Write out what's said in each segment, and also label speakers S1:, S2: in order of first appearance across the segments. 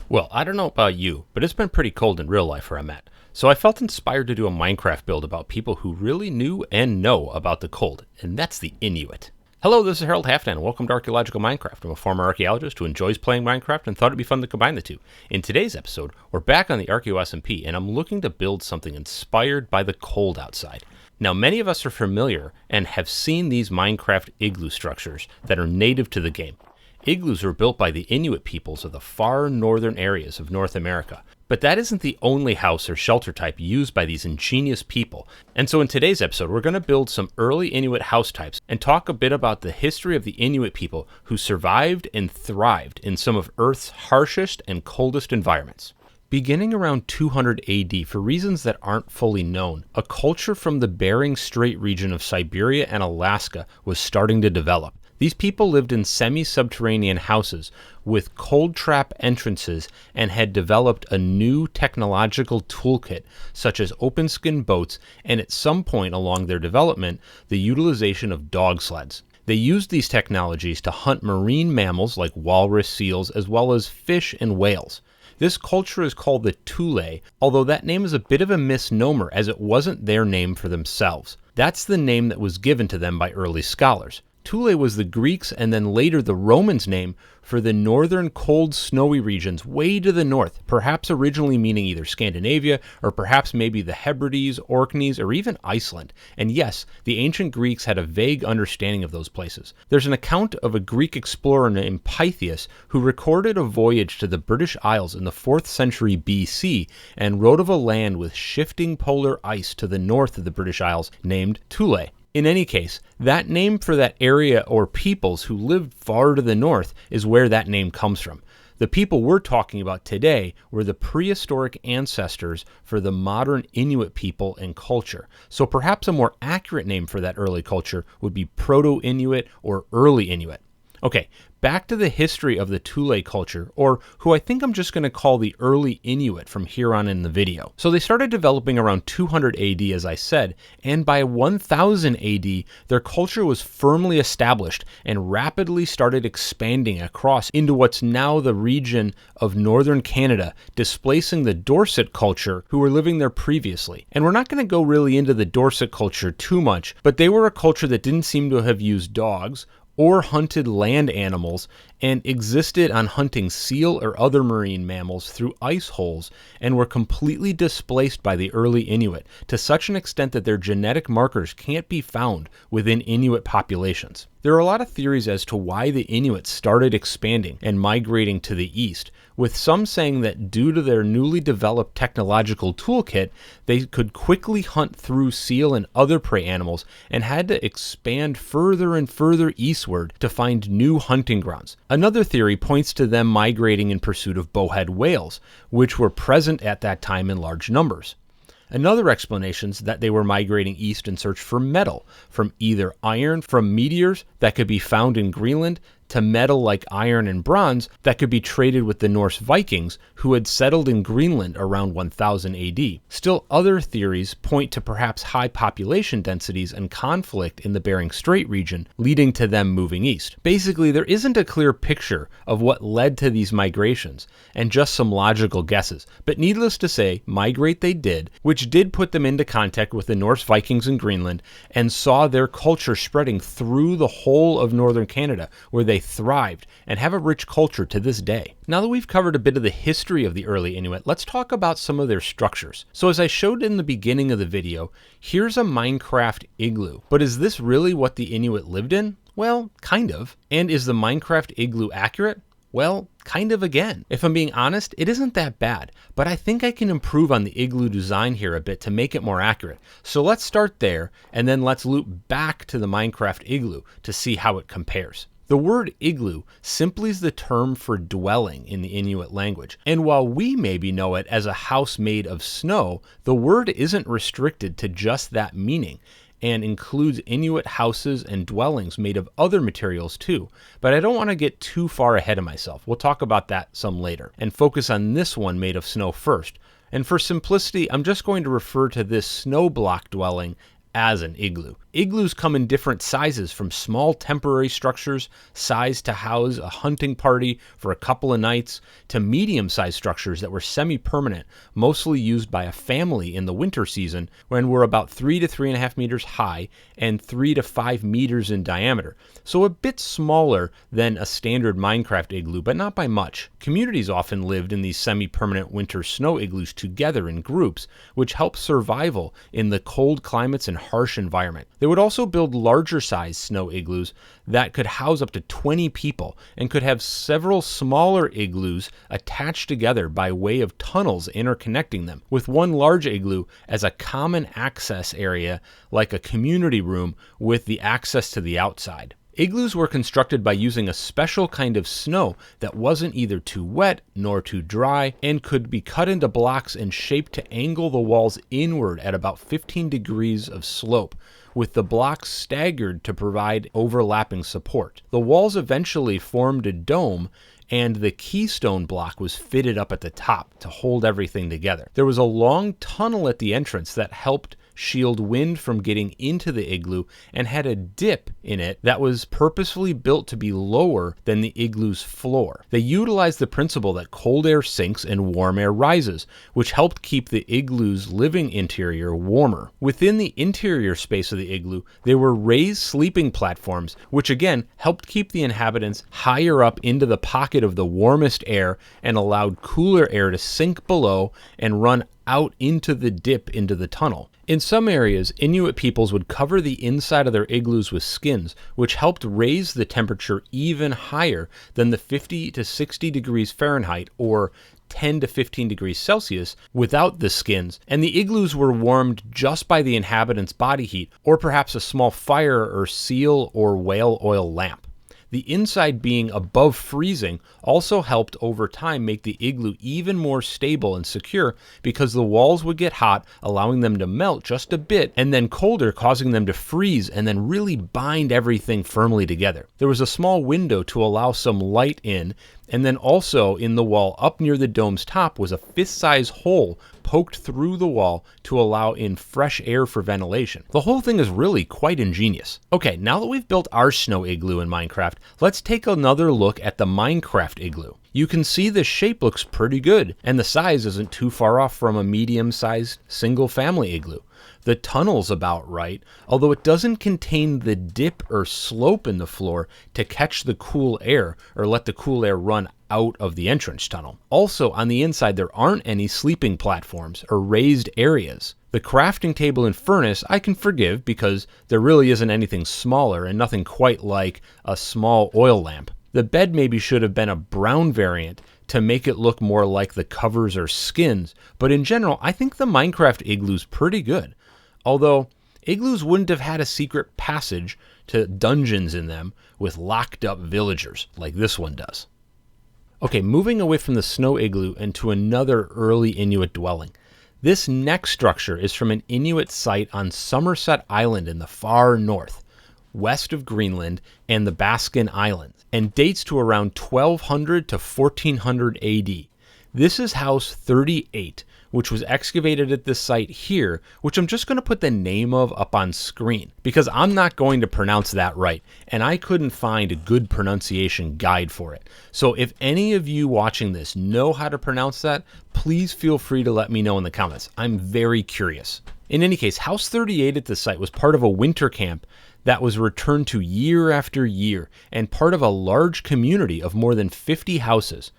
S1: Well, I don't know about you, but it's been pretty cold in real life where I'm at. So I felt inspired to do a Minecraft build about people who really knew and know about the cold, and that's the Inuit. Hello, this is Harold Halfdan, and welcome to Archaeological Minecraft. I'm a former archaeologist who enjoys playing Minecraft and thought it'd be fun to combine the two. In today's episode, we're back on the Archaeo SMP, and I'm looking to build something inspired by the cold outside. Now, many of us are familiar and have seen these Minecraft igloo structures that are native to the game. Igloos were built by the Inuit peoples of the far northern areas of North America. But that isn't the only house or shelter type used by these ingenious people. And so in today's episode, we're going to build some early Inuit house types and talk a bit about the history of the Inuit people who survived and thrived in some of Earth's harshest and coldest environments. Beginning around 200 AD, for reasons that aren't fully known, a culture from the Bering Strait region of Siberia and Alaska was starting to develop. These people lived in semi-subterranean houses with cold trap entrances and had developed a new technological toolkit such as open skin boats and at some point along their development, the utilization of dog sleds. They used these technologies to hunt marine mammals like walrus, seals, as well as fish and whales. This culture is called the Thule, although that name is a bit of a misnomer as it wasn't their name for themselves. That's the name that was given to them by early scholars. Thule was the Greeks' and then later the Romans' name for the northern cold snowy regions way to the north, perhaps originally meaning either Scandinavia or perhaps maybe the Hebrides, Orkneys, or even Iceland. And yes, the ancient Greeks had a vague understanding of those places. There's an account of a Greek explorer named Pytheas who recorded a voyage to the British Isles in the 4th century BC and wrote of a land with shifting polar ice to the north of the British Isles named Thule. In any case, that name for that area or peoples who lived far to the north is where that name comes from. The people we're talking about today were the prehistoric ancestors for the modern Inuit people and culture. So perhaps a more accurate name for that early culture would be Proto-Inuit or Early Inuit. Okay, back to the history of the Thule culture, or who I think I'm just going to call the Early Inuit from here on in the video. So they started developing around 200 AD, as I said, and by 1000 AD, their culture was firmly established and rapidly started expanding across into what's now the region of northern Canada, displacing the Dorset culture who were living there previously. And we're not going to go really into the Dorset culture too much, but they were a culture that didn't seem to have used dogs or hunted land animals and existed on hunting seal or other marine mammals through ice holes and were completely displaced by the early Inuit to such an extent that their genetic markers can't be found within Inuit populations. There are a lot of theories as to why the Inuit started expanding and migrating to the east, with some saying that due to their newly developed technological toolkit, they could quickly hunt through seal and other prey animals and had to expand further and further eastward to find new hunting grounds. Another theory points to them migrating in pursuit of bowhead whales, which were present at that time in large numbers. Another explanation is that they were migrating east in search for metal, from either iron from meteors that could be found in Greenland to metal like iron and bronze that could be traded with the Nordic Vikings who had settled in Greenland around 1000 AD. Still, other theories point to perhaps high population densities and conflict in the Bering Strait region, leading to them moving east. Basically, there isn't a clear picture of what led to these migrations, and just some logical guesses. But needless to say, migrate they did, which did put them into contact with the Nordic Vikings in Greenland and saw their culture spreading through the whole of northern Canada, where they thrived and have a rich culture to this day. Now that we've covered a bit of the history of the early Inuit, let's talk about some of their structures. So as I showed in the beginning of the video, here's a Minecraft igloo. But is this really what the Inuit lived in? Well, kind of. And is the Minecraft igloo accurate? Well, kind of again. If I'm being honest, it isn't that bad, but I think I can improve on the igloo design here a bit to make it more accurate. So let's start there, and then let's loop back to the Minecraft igloo to see how it compares. The word igloo simply is the term for dwelling in the Inuit language, and while we maybe know it as a house made of snow, the word isn't restricted to just that meaning, and includes Inuit houses and dwellings made of other materials too. But I don't want to get too far ahead of myself. We'll talk about that some later, and focus on this one made of snow first. And for simplicity, I'm just going to refer to this snow block dwelling as an igloo. Igloos come in different sizes, from small temporary structures sized to house a hunting party for a couple of nights, to medium-sized structures that were semi-permanent, mostly used by a family in the winter season, when were about 3 to 3.5 meters high and 3 to 5 meters in diameter. So a bit smaller than a standard Minecraft igloo, but not by much. Communities often lived in these semi-permanent winter snow igloos together in groups, which helped survival in the cold climates and harsh environment. They would also build larger sized snow igloos that could house up to 20 people and could have several smaller igloos attached together by way of tunnels interconnecting them, with one large igloo as a common access area like a community room with the access to the outside. Igloos were constructed by using a special kind of snow that wasn't either too wet nor too dry and could be cut into blocks and shaped to angle the walls inward at about 15 degrees of slope, with the blocks staggered to provide overlapping support. The walls eventually formed a dome, and the keystone block was fitted up at the top to hold everything together. There was a long tunnel at the entrance that helped shield wind from getting into the igloo and had a dip in it that was purposefully built to be lower than the igloo's floor. They utilized the principle that cold air sinks and warm air rises, which helped keep the igloo's living interior warmer. Within the interior space of the igloo, there were raised sleeping platforms, which again helped keep the inhabitants higher up into the pocket of the warmest air and allowed cooler air to sink below and run out into the dip into the tunnel. In some areas, Inuit peoples would cover the inside of their igloos with skins, which helped raise the temperature even higher than the 50 to 60 degrees Fahrenheit or 10 to 15 degrees Celsius without the skins, and the igloos were warmed just by the inhabitants' body heat, or perhaps a small fire or seal or whale oil lamp. The inside being above freezing also helped over time make the igloo even more stable and secure, because the walls would get hot, allowing them to melt just a bit, and then colder, causing them to freeze and then really bind everything firmly together. There was a small window to allow some light in, and then also in the wall up near the dome's top was a fist-sized hole poked through the wall to allow in fresh air for ventilation. The whole thing is really quite ingenious. Okay, now that we've built our snow igloo in Minecraft, let's take another look at the Minecraft igloo. You can see the shape looks pretty good, and the size isn't too far off from a medium-sized single-family igloo. The tunnel's about right, although it doesn't contain the dip or slope in the floor to catch the cool air or let the cool air run out of the entrance tunnel. Also, on the inside, there aren't any sleeping platforms or raised areas. The crafting table and furnace I can forgive, because there really isn't anything smaller and nothing quite like a small oil lamp. The bed maybe should have been a brown variant to make it look more like the covers or skins, but in general, I think the Minecraft igloo's pretty good. Although, igloos wouldn't have had a secret passage to dungeons in them with locked up villagers like this one does. Okay, moving away from the snow igloo and to another early Inuit dwelling. This next structure is from an Inuit site on Somerset Island in the far north, west of Greenland and the Baskin Islands, and dates to around 1200 to 1400 AD. This is House 38, which was excavated at this site here, which I'm just going to put the name of up on screen, because I'm not going to pronounce that right, and I couldn't find a good pronunciation guide for it. So if any of you watching this know how to pronounce that, please feel free to let me know in the comments. I'm very curious. In any case, House 38 at this site was part of a winter camp that was returned to year after year, and part of a large community of more than 50 houses.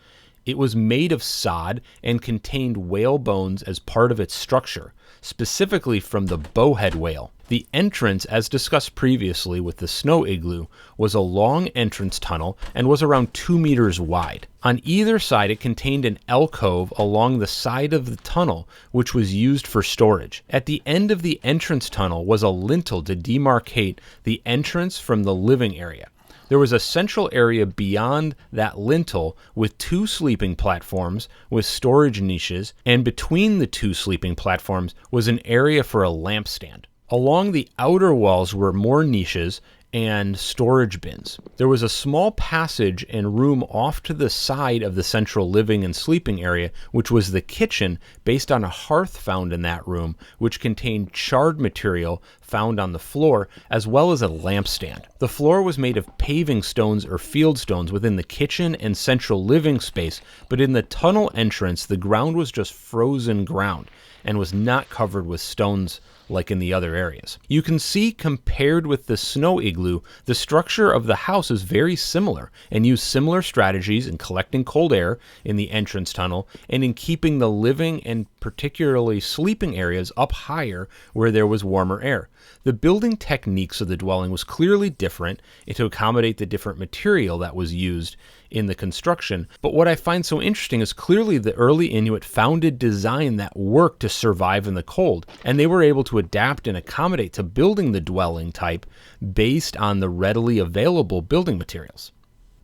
S1: It was made of sod and contained whale bones as part of its structure, specifically from the bowhead whale. The entrance, as discussed previously with the snow igloo, was a long entrance tunnel and was around 2 meters wide. On either side, it contained an alcove along the side of the tunnel, which was used for storage. At the end of the entrance tunnel was a lintel to demarcate the entrance from the living area. There was a central area beyond that lintel with 2 sleeping platforms with storage niches, and between the 2 sleeping platforms was an area for a lampstand. Along the outer walls were more niches and storage bins. There was a small passage and room off to the side of the central living and sleeping area, which was the kitchen, based on a hearth found in that room, which contained charred material found on the floor, as well as a lampstand. The floor was made of paving stones or field stones within the kitchen and central living space, but in the tunnel entrance, the ground was just frozen ground and was not covered with stones like in the other areas. You can see, compared with the snow igloo, the structure of the house is very similar and used similar strategies in collecting cold air in the entrance tunnel and in keeping the living and particularly sleeping areas up higher where there was warmer air. The building techniques of the dwelling was clearly different to accommodate the different material that was used in the construction, but what I find so interesting is clearly the early Inuit found a design that worked to survive in the cold, and they were able to adapt and accommodate to building the dwelling type based on the readily available building materials.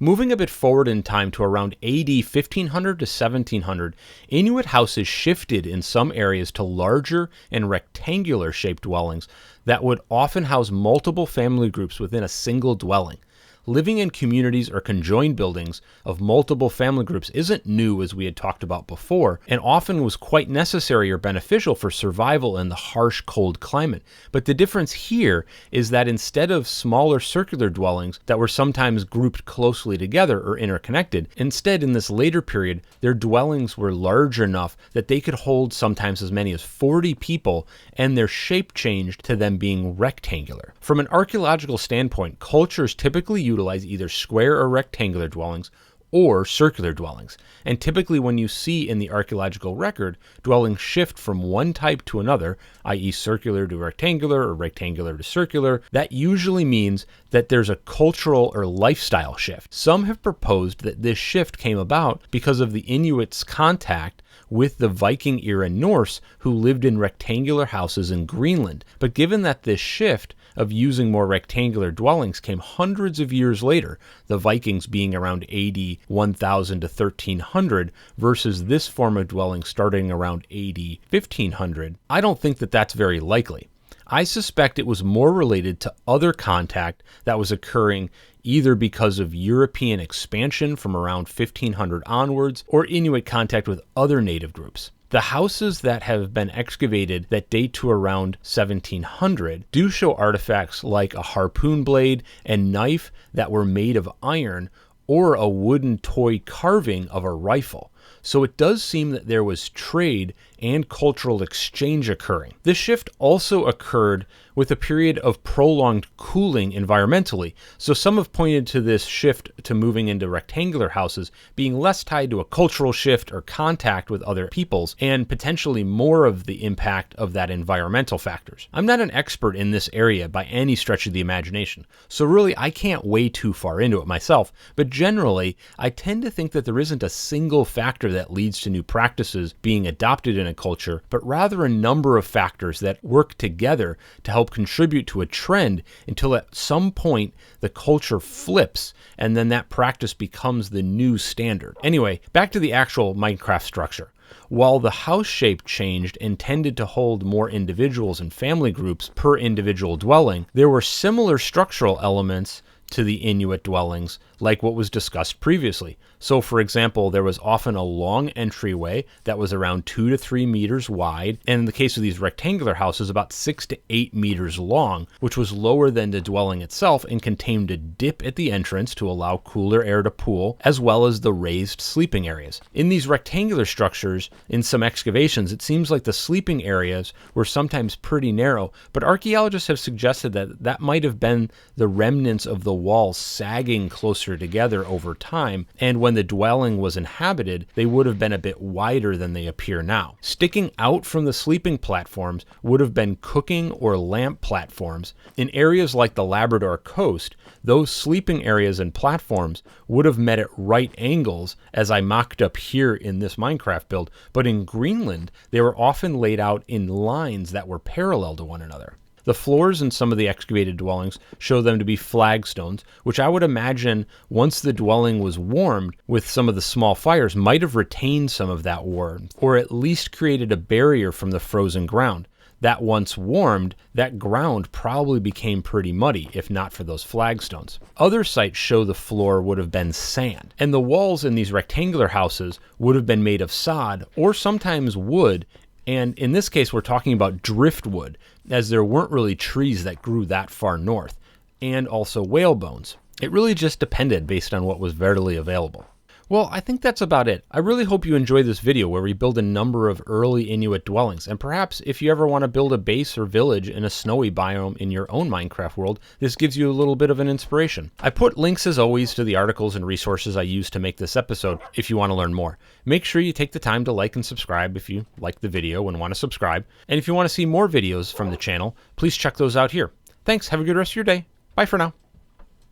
S1: Moving a bit forward in time to around AD 1500 to 1700, Inuit houses shifted in some areas to larger and rectangular shaped dwellings that would often house multiple family groups within a single dwelling. Living in communities or conjoined buildings of multiple family groups isn't new, as we had talked about before, and often was quite necessary or beneficial for survival in the harsh, cold climate. But the difference here is that instead of smaller circular dwellings that were sometimes grouped closely together or interconnected, instead in this later period, their dwellings were large enough that they could hold sometimes as many as 40 people, and their shape changed to them being rectangular. From an archaeological standpoint, cultures typically utilize either square or rectangular dwellings or circular dwellings. And typically when you see in the archaeological record dwellings shift from one type to another, i.e. circular to rectangular or rectangular to circular, that usually means that there's a cultural or lifestyle shift. Some have proposed that this shift came about because of the Inuits' contact with the Viking era Norse who lived in rectangular houses in Greenland. But given that this shift of using more rectangular dwellings came hundreds of years later, the Vikings being around AD 1000 to 1300 versus this form of dwelling starting around AD 1500, I don't think that that's very likely. I suspect it was more related to other contact that was occurring either because of European expansion from around 1500 onwards or Inuit contact with other native groups. The houses that have been excavated that date to around 1700 do show artifacts like a harpoon blade and knife that were made of iron or a wooden toy carving of a rifle. So it does seem that there was trade and cultural exchange occurring. This shift also occurred with a period of prolonged cooling environmentally, so some have pointed to this shift to moving into rectangular houses being less tied to a cultural shift or contact with other peoples, and potentially more of the impact of that environmental factors. I'm not an expert in this area by any stretch of the imagination, so really I can't way too far into it myself, but generally I tend to think that there isn't a single factor that leads to new practices being adopted in a culture, but rather a number of factors that work together to help contribute to a trend until at some point the culture flips and then that practice becomes the new standard. Anyway, back to the actual Minecraft structure. While the house shape changed and tended to hold more individuals and family groups per individual dwelling, there were similar structural elements to the Inuit dwellings, like what was discussed previously. So for example, there was often a long entryway that was around 2 to 3 meters wide, and in the case of these rectangular houses, about 6 to 8 meters long, which was lower than the dwelling itself and contained a dip at the entrance to allow cooler air to pool, as well as the raised sleeping areas. In these rectangular structures, in some excavations, it seems like the sleeping areas were sometimes pretty narrow, but archaeologists have suggested that that might have been the remnants of the walls sagging closer together over time, and when the dwelling was inhabited, they would have been a bit wider than they appear now. Sticking out from the sleeping platforms would have been cooking or lamp platforms. In areas like the Labrador coast, those sleeping areas and platforms would have met at right angles, as I mocked up here in this Minecraft build, but in Greenland, they were often laid out in lines that were parallel to one another. The floors in some of the excavated dwellings show them to be flagstones, which I would imagine once the dwelling was warmed with some of the small fires might have retained some of that warmth, or at least created a barrier from the frozen ground. that once warmed, that ground probably became pretty muddy, if not for those flagstones. Other sites show the floor would have been sand, and the walls in these rectangular houses would have been made of sod or sometimes wood, and in this case we're talking about driftwood, as there weren't really trees that grew that far north, and also whale bones. It really just depended based on what was readily available. Well, I think that's about it. I really hope you enjoyed this video where we build a number of early Inuit dwellings, and perhaps if you ever want to build a base or village in a snowy biome in your own Minecraft world, this gives you a little bit of an inspiration. I put links as always to the articles and resources I used to make this episode if you want to learn more. Make sure you take the time to like and subscribe if you like the video and want to subscribe, and if you want to see more videos from the channel, please check those out here. Thanks, have a good rest of your day. Bye for now.